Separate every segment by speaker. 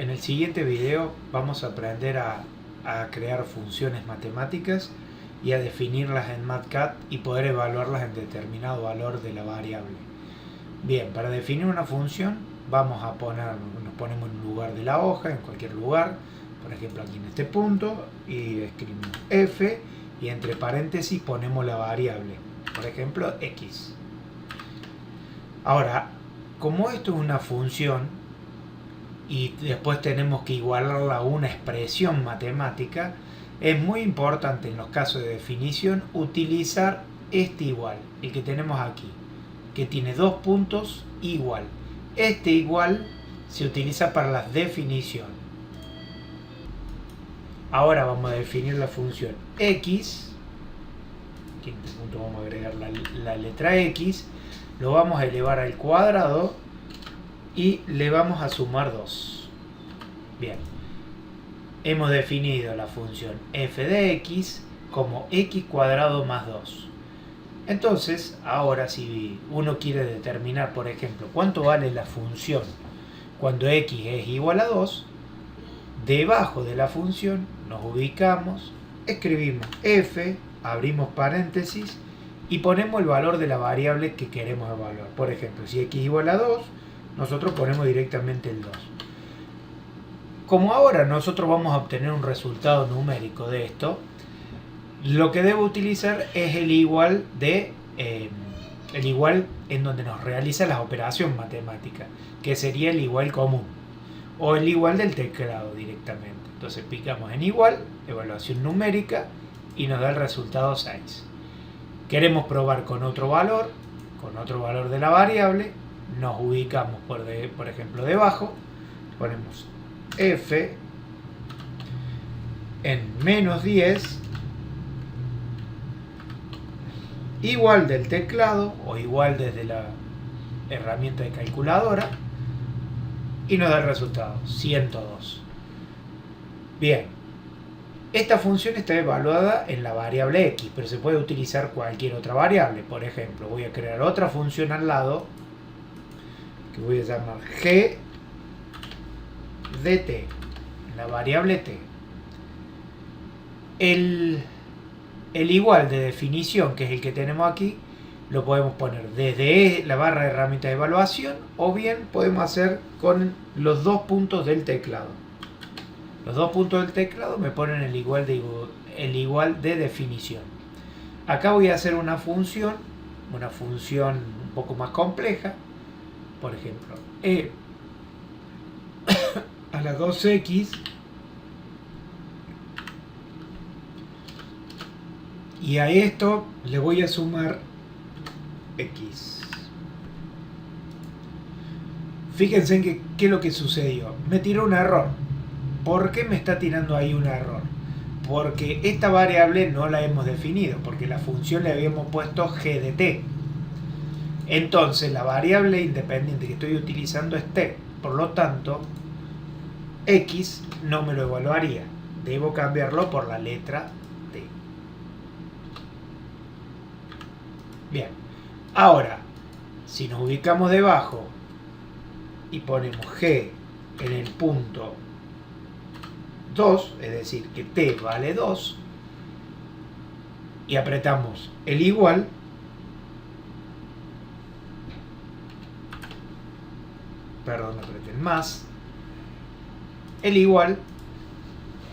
Speaker 1: En el siguiente video vamos a aprender a crear funciones matemáticas y a definirlas en MATCAD y poder evaluarlas en determinado valor de la variable. Bien, para definir una función nos ponemos en un lugar de la hoja, en cualquier lugar, por ejemplo aquí en este punto, y escribimos f y entre paréntesis ponemos la variable, por ejemplo x. Ahora, como esto es una función y después tenemos que igualarla a una expresión matemática, es muy importante en los casos de definición utilizar este igual, el que tenemos aquí, que tiene dos puntos igual. Este igual se utiliza para la definición. Ahora vamos a definir la función x, aquí en este punto vamos a agregar la letra x, lo vamos a elevar al cuadrado y le vamos a sumar 2. Bien, hemos definido la función f de x como x cuadrado más 2. Entonces, ahora si uno quiere determinar, por ejemplo, cuánto vale la función cuando x es igual a 2, debajo de la función nos ubicamos, escribimos f, abrimos paréntesis y ponemos el valor de la variable que queremos evaluar. Por ejemplo, si x es igual a 2, nosotros ponemos directamente el 2. Como ahora nosotros vamos a obtener un resultado numérico de esto, lo que debo utilizar es el igual en donde nos realiza la operación matemática, que sería el igual común o el igual del teclado directamente. Entonces picamos en igual, evaluación numérica, y nos da el resultado 6. Queremos probar con otro valor de la variable, nos ubicamos por ejemplo debajo, ponemos f en menos 10 igual del teclado o igual desde la herramienta de calculadora y nos da el resultado 102. Bien, esta función está evaluada en la variable x, pero se puede utilizar cualquier otra variable. Por ejemplo, voy a crear otra función al lado que voy a llamar g de t, la variable t. El igual de definición, que es el que tenemos aquí, lo podemos poner desde la barra de herramientas de evaluación o bien podemos hacer con los dos puntos del teclado. Los dos puntos del teclado me ponen el igual de definición. Acá voy a hacer una función un poco más compleja. Por ejemplo, e a la 2x y a esto le voy a sumar x. Fíjense en qué es lo que sucedió. Me tiró un error. ¿Por qué me está tirando ahí un error? Porque esta variable no la hemos definido, porque la función le habíamos puesto g de t. Entonces la variable independiente que estoy utilizando es t. Por lo tanto, x no me lo evaluaría. Debo cambiarlo por la letra t. Bien, ahora, si nos ubicamos debajo y ponemos g en el punto 2, es decir, que t vale 2, y apretamos el igual, apreté el más, el igual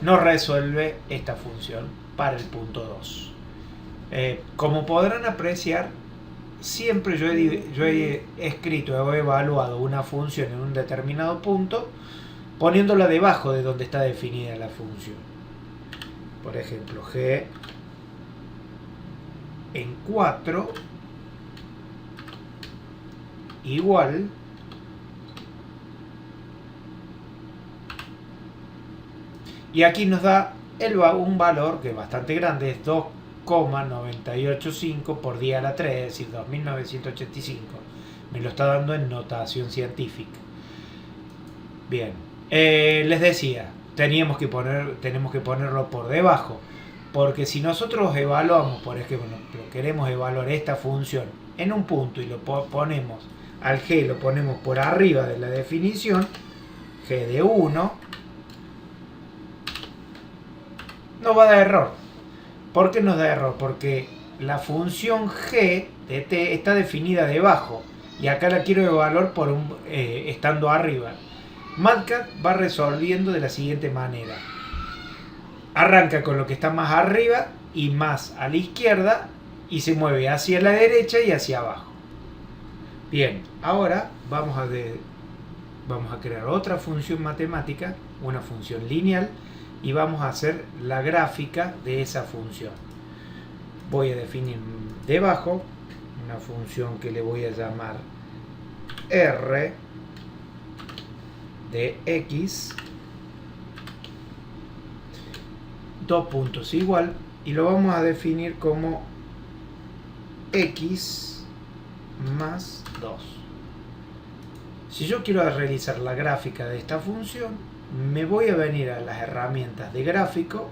Speaker 1: nos resuelve esta función para el punto 2. Como podrán apreciar, siempre yo he escrito o he evaluado una función en un determinado punto poniéndola debajo de donde está definida la función. Por ejemplo, g en 4 igual y aquí nos da un valor que es bastante grande, es 2,985 por 10 a la 3, es decir, 2985. Me lo está dando en notación científica. Bien, les decía, tenemos que ponerlo por debajo, porque si nosotros evaluamos, por ejemplo, queremos evaluar esta función en un punto y lo ponemos al g, lo ponemos por arriba de la definición, g de 1, nos va a dar error. ¿Por qué nos da error? Porque la función g de t está definida debajo y acá la quiero de valor por estando arriba. Matcat va resolviendo de la siguiente manera. Arranca con lo que está más arriba y más a la izquierda y se mueve hacia la derecha y hacia abajo. Bien, ahora vamos a crear otra función matemática, una función lineal, y vamos a hacer la gráfica de esa función. Voy a definir debajo una función que le voy a llamar r de x, dos puntos igual, y lo vamos a definir como x más 2. Si yo quiero realizar la gráfica de esta función, me voy a venir a las herramientas de gráfico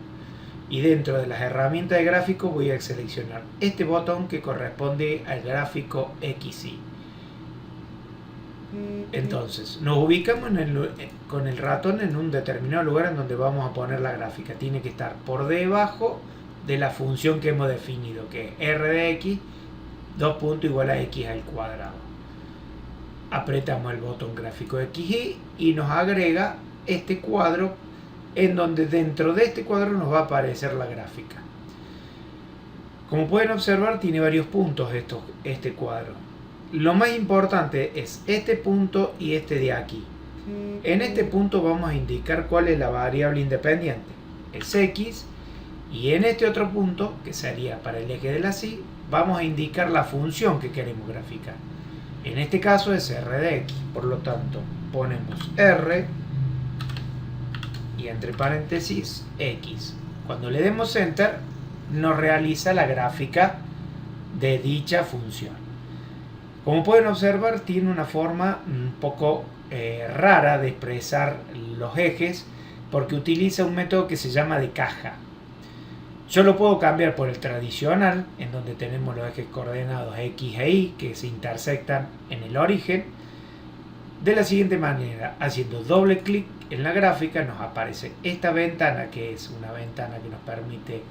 Speaker 1: y dentro de las herramientas de gráfico voy a seleccionar este botón que corresponde al gráfico XY. Entonces nos ubicamos con el ratón en un determinado lugar en donde vamos a poner la gráfica. Tiene que estar por debajo de la función que hemos definido, que es r de x, 2 puntos igual a x al cuadrado. Apretamos el botón gráfico XY y nos agrega este cuadro, en donde dentro de este cuadro nos va a aparecer la gráfica. Como pueden observar, tiene varios puntos este cuadro. Lo más importante es este punto y este de aquí. En este punto vamos a indicar cuál es la variable independiente, es x, y en este otro punto, que sería para el eje de la y, vamos a indicar la función que queremos graficar. En este caso es r de x, por lo tanto ponemos r y entre paréntesis x. Cuando le demos enter nos realiza la gráfica de dicha función. Como pueden observar, tiene una forma un poco rara de expresar los ejes porque utiliza un método que se llama de caja. Yo lo puedo cambiar por el tradicional, en donde tenemos los ejes coordenados x e y que se intersectan en el origen. De la siguiente manera, haciendo doble clic en la gráfica nos aparece esta ventana, que es una ventana que nos permite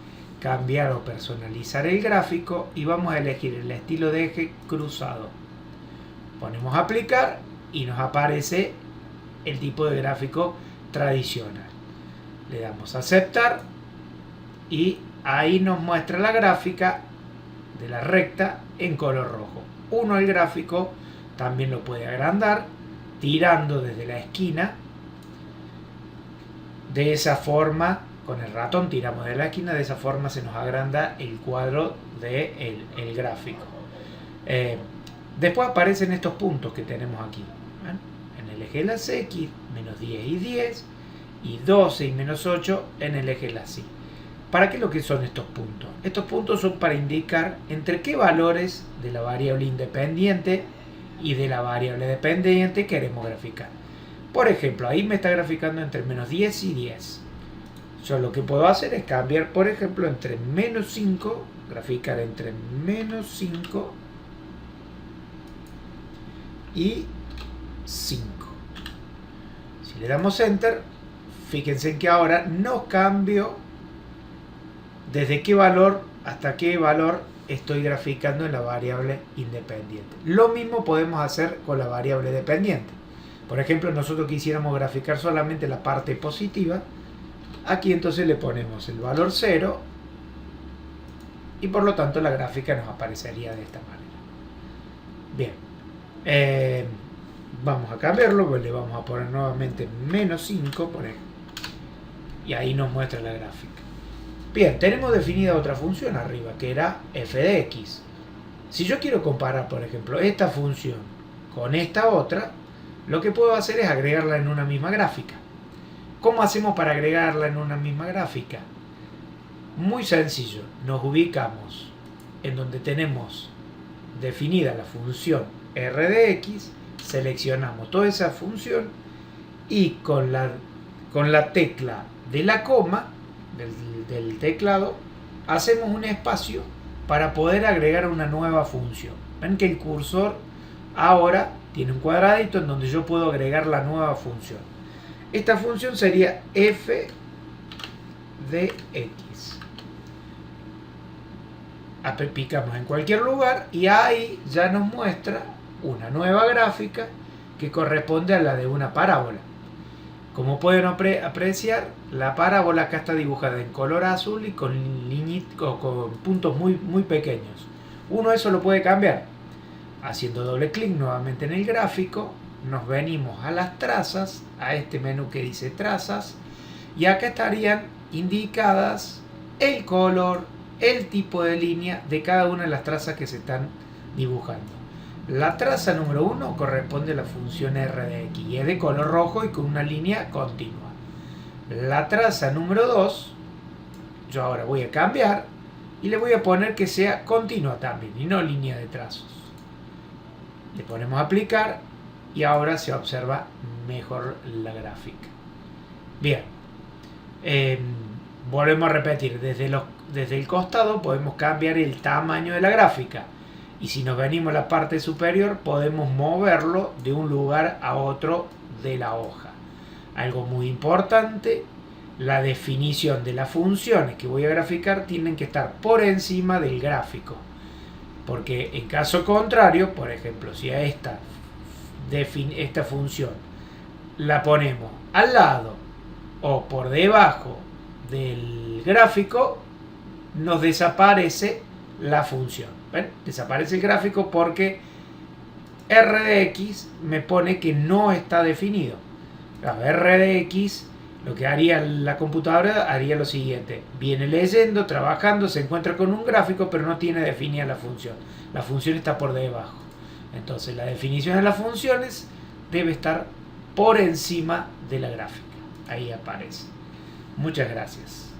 Speaker 1: cambiar o personalizar el gráfico, y vamos a elegir el estilo de eje cruzado. Ponemos aplicar y nos aparece el tipo de gráfico tradicional. Le damos a aceptar y ahí nos muestra la gráfica de la recta en color rojo. Uno, el gráfico también lo puede agrandar tirando desde la esquina. De esa forma, con el ratón tiramos de la esquina, de esa forma se nos agranda el cuadro del gráfico. Después aparecen estos puntos que tenemos aquí. En el eje de las X, menos 10 y 10, y 12 y menos 8 en el eje de las Y. ¿Para qué es lo que son estos puntos? Estos puntos son para indicar entre qué valores de la variable independiente y de la variable dependiente queremos graficar. Por ejemplo, ahí me está graficando entre menos 10 y 10. Yo lo que puedo hacer es cambiar, por ejemplo, entre menos 5, graficar entre menos 5 y 5. Si le damos enter, fíjense que ahora no cambio desde qué valor hasta qué valor estoy graficando en la variable independiente. Lo mismo podemos hacer con la variable dependiente. Por ejemplo, nosotros quisiéramos graficar solamente la parte positiva. Aquí entonces le ponemos el valor 0 y por lo tanto la gráfica nos aparecería de esta manera. Bien, vamos a cambiarlo, pues le vamos a poner nuevamente menos 5 por ejemplo, y ahí nos muestra la gráfica. Bien, tenemos definida otra función arriba, que era f de x. Si yo quiero comparar, por ejemplo, esta función con esta otra, lo que puedo hacer es agregarla en una misma gráfica. ¿Cómo hacemos para agregarla en una misma gráfica? Muy sencillo, nos ubicamos en donde tenemos definida la función r de x, seleccionamos toda esa función y con la tecla de la coma del teclado hacemos un espacio para poder agregar una nueva función. Ven que el cursor ahora tiene un cuadradito en donde yo puedo agregar la nueva función. esta función sería f de x. Picamos en cualquier lugar y ahí ya nos muestra una nueva gráfica que corresponde a la de una parábola. Como pueden apreciar, la parábola acá está dibujada en color azul y con puntos muy pequeños. Uno eso lo puede cambiar. Haciendo doble clic nuevamente en el gráfico, nos venimos a las trazas, a este menú que dice trazas, y acá estarían indicadas el color, el tipo de línea de cada una de las trazas que se están dibujando. La traza número 1 corresponde a la función r de x y es de color rojo y con una línea continua. La traza número 2, yo ahora voy a cambiar y le voy a poner que sea continua también y no línea de trazos. Le ponemos aplicar y ahora se observa mejor la gráfica. Bien, volvemos a repetir, desde el costado podemos cambiar el tamaño de la gráfica y si nos venimos a la parte superior podemos moverlo de un lugar a otro de la hoja. Algo muy importante, la definición de las funciones que voy a graficar tienen que estar por encima del gráfico, porque en caso contrario, por ejemplo, si a esta función la ponemos al lado o por debajo del gráfico, nos desaparece la función. ¿Ven? Desaparece el gráfico porque r de x me pone que no está definido. R de x, lo que haría la computadora haría lo siguiente: viene leyendo, trabajando, se encuentra con un gráfico pero no tiene definida la función. La función está por debajo. Entonces la definición de las funciones debe estar por encima de la gráfica. Ahí aparece. Muchas gracias.